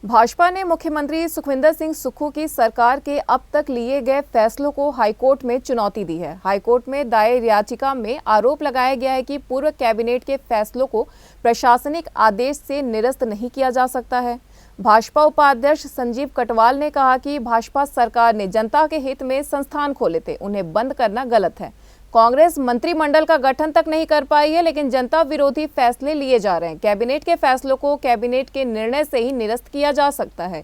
भाजपा ने मुख्यमंत्री सुखविंदर सिंह सुक्खू की सरकार के अब तक लिए गए फैसलों को हाईकोर्ट में चुनौती दी है। हाईकोर्ट में दायर याचिका में आरोप लगाया गया है कि पूर्व कैबिनेट के फैसलों को प्रशासनिक आदेश से निरस्त नहीं किया जा सकता है। भाजपा उपाध्यक्ष संजीव कटवाल ने कहा कि भाजपा सरकार ने जनता के हित में संस्थान खोले थे, उन्हें बंद करना गलत है। कांग्रेस मंत्रिमंडल का गठन तक नहीं कर पाई है, लेकिन जनता विरोधी फैसले लिए जा रहे हैं। कैबिनेट के फैसलों को कैबिनेट के निर्णय से ही निरस्त किया जा सकता है।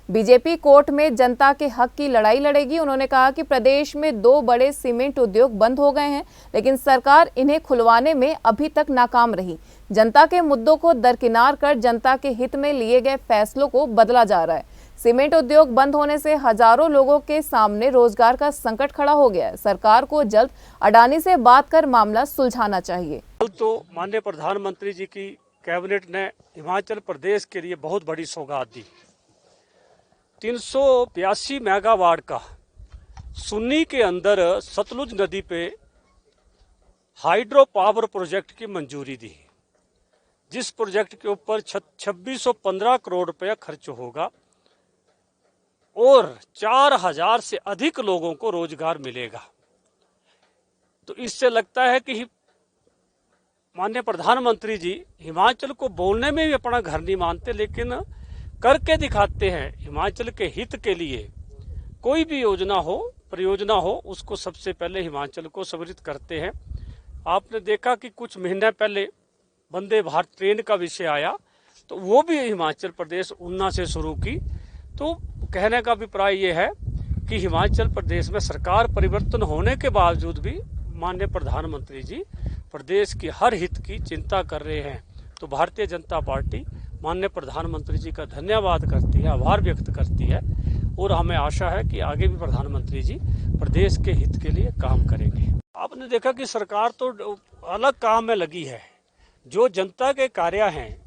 बीजेपी कोर्ट में जनता के हक की लड़ाई लड़ेगी। उन्होंने कहा कि प्रदेश में 2 बड़े सीमेंट उद्योग बंद हो गए हैं, लेकिन सरकार इन्हें खुलवाने में अभी तक नाकाम रही। जनता के मुद्दों को दरकिनार कर जनता के हित में लिए गए फैसलों को बदला जा रहा है। सीमेंट उद्योग बंद होने से हजारों लोगों के सामने रोजगार का संकट खड़ा हो गया है। सरकार को जल्द अडानी से बात कर मामला सुलझाना चाहिए। तो माननीय प्रधानमंत्री जी की कैबिनेट ने हिमाचल प्रदेश के लिए बहुत बड़ी सौगात दी। 382 मेगावाट का सुन्नी के अंदर सतलुज नदी पे हाइड्रो पावर प्रोजेक्ट की मंजूरी दी, जिस प्रोजेक्ट के ऊपर 2615 करोड़ रुपया खर्च होगा और 4000 से अधिक लोगों को रोजगार मिलेगा। तो इससे लगता है कि माननीय प्रधानमंत्री जी हिमाचल को बोलने में भी अपना घर नहीं मानते, लेकिन करके दिखाते हैं। हिमाचल के हित के लिए कोई भी योजना हो, परियोजना हो, उसको सबसे पहले हिमाचल को समर्पित करते हैं। आपने देखा कि कुछ महीने पहले वंदे भारत ट्रेन का विषय आया, तो वो भी हिमाचल प्रदेश ऊना से शुरू की। तो कहने का अभिप्राय ये है कि हिमाचल प्रदेश में सरकार परिवर्तन होने के बावजूद भी माननीय प्रधानमंत्री जी प्रदेश की हर हित की चिंता कर रहे हैं। तो भारतीय जनता पार्टी माननीय प्रधानमंत्री जी का धन्यवाद करती है, आभार व्यक्त करती है और हमें आशा है कि आगे भी प्रधानमंत्री जी प्रदेश के हित के लिए काम करेंगे। आपने देखा कि सरकार तो अलग काम में लगी है। जो जनता के कार्य हैं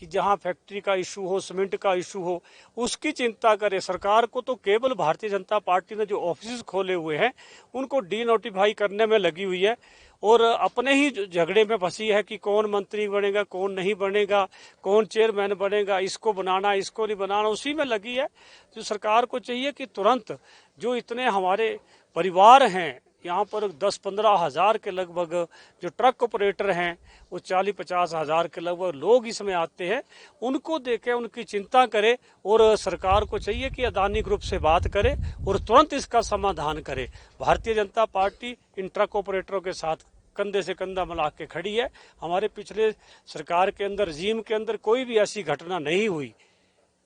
कि जहां फैक्ट्री का इशू हो, सीमेंट का इशू हो, उसकी चिंता करे। सरकार को तो केवल भारतीय जनता पार्टी ने जो ऑफिस खोले हुए हैं उनको डी नोटिफाई करने में लगी हुई है और अपने ही झगड़े में फंसी है कि कौन मंत्री बनेगा, कौन नहीं बनेगा, कौन चेयरमैन बनेगा, इसको बनाना, इसको नहीं बनाना, उसी में लगी है। जो सरकार को चाहिए कि तुरंत जो इतने हमारे परिवार हैं, यहाँ पर 10-15 हज़ार के लगभग जो ट्रक ऑपरेटर हैं, वो 40-50 हज़ार के लगभग लोग इसमें आते हैं, उनको देखे, उनकी चिंता करे और सरकार को चाहिए कि अदानी ग्रुप से बात करे और तुरंत इसका समाधान करे। भारतीय जनता पार्टी इन ट्रक ऑपरेटरों के साथ कंधे से कंधा मिला के खड़ी है। हमारे पिछले सरकार के अंदर, रजीम के अंदर कोई भी ऐसी घटना नहीं हुई,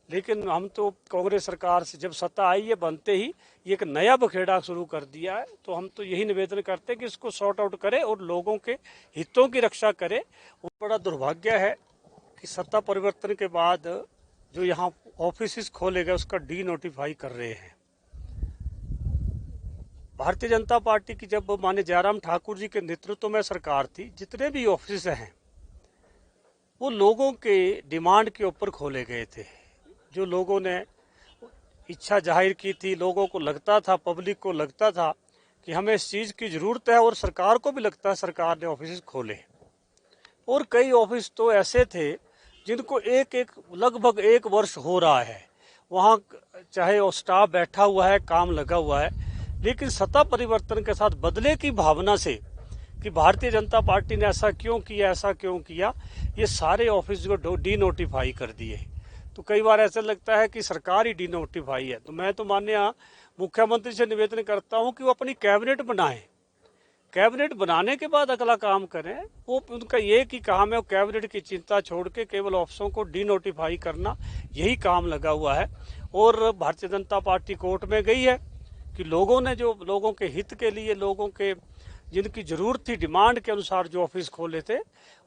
लेकिन हम तो कांग्रेस सरकार से जब सत्ता आई है बनते ही ये एक नया बखेड़ा शुरू कर दिया है। तो हम तो यही निवेदन करते हैं कि इसको सॉर्ट आउट करे और लोगों के हितों की रक्षा करे। बड़ा दुर्भाग्य है कि सत्ता परिवर्तन के बाद जो यहाँ ऑफिस खोले गए उसका डी नोटिफाई कर रहे हैं। भारतीय जनता पार्टी की जब माननीय जयराम ठाकुर जी के नेतृत्व में सरकार थी, जितने भी ऑफिस हैं वो लोगों के डिमांड के ऊपर खोले गए थे। जो लोगों ने इच्छा जाहिर की थी, लोगों को लगता था, पब्लिक को लगता था कि हमें इस चीज़ की ज़रूरत है और सरकार को भी लगता है, सरकार ने ऑफिस खोले। और कई ऑफिस तो ऐसे थे जिनको लगभग 1 वर्ष हो रहा है, वहाँ चाहे वो स्टाफ बैठा हुआ है, काम लगा हुआ है, लेकिन सत्ता परिवर्तन के साथ बदले की भावना से कि भारतीय जनता पार्टी ने ऐसा क्यों किया, ऐसा क्यों किया, ये सारे ऑफिस को डी नोटिफाई कर दिए। तो कई बार ऐसा लगता है कि सरकार ही डी नोटिफाई है। तो मैं तो माननीय मुख्यमंत्री से निवेदन करता हूं कि वो अपनी कैबिनेट बनाएं, कैबिनेट बनाने के बाद अगला काम करें। वो उनका ये कि काम है वो कैबिनेट की चिंता छोड़ के केवल ऑफिसों को डी नोटिफाई करना, यही काम लगा हुआ है। और भारतीय जनता पार्टी कोर्ट में गई है कि लोगों ने जो लोगों के हित के लिए, लोगों के जिनकी जरूरत थी, डिमांड के अनुसार जो ऑफिस खोले थे,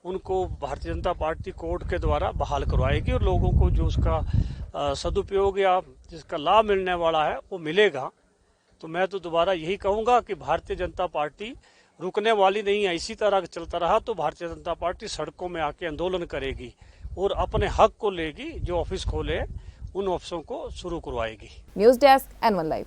उनको भारतीय जनता पार्टी कोर्ट के द्वारा बहाल करवाएगी और लोगों को जो उसका सदुपयोग या जिसका लाभ मिलने वाला है वो मिलेगा। तो मैं तो दोबारा यही कहूँगा कि भारतीय जनता पार्टी रुकने वाली नहीं है। इसी तरह चलता रहा तो भारतीय जनता पार्टी सड़कों में आके आंदोलन करेगी और अपने हक को लेगी। जो ऑफिस खोले उन ऑफिसों को शुरू करवाएगी। News desk N1 live.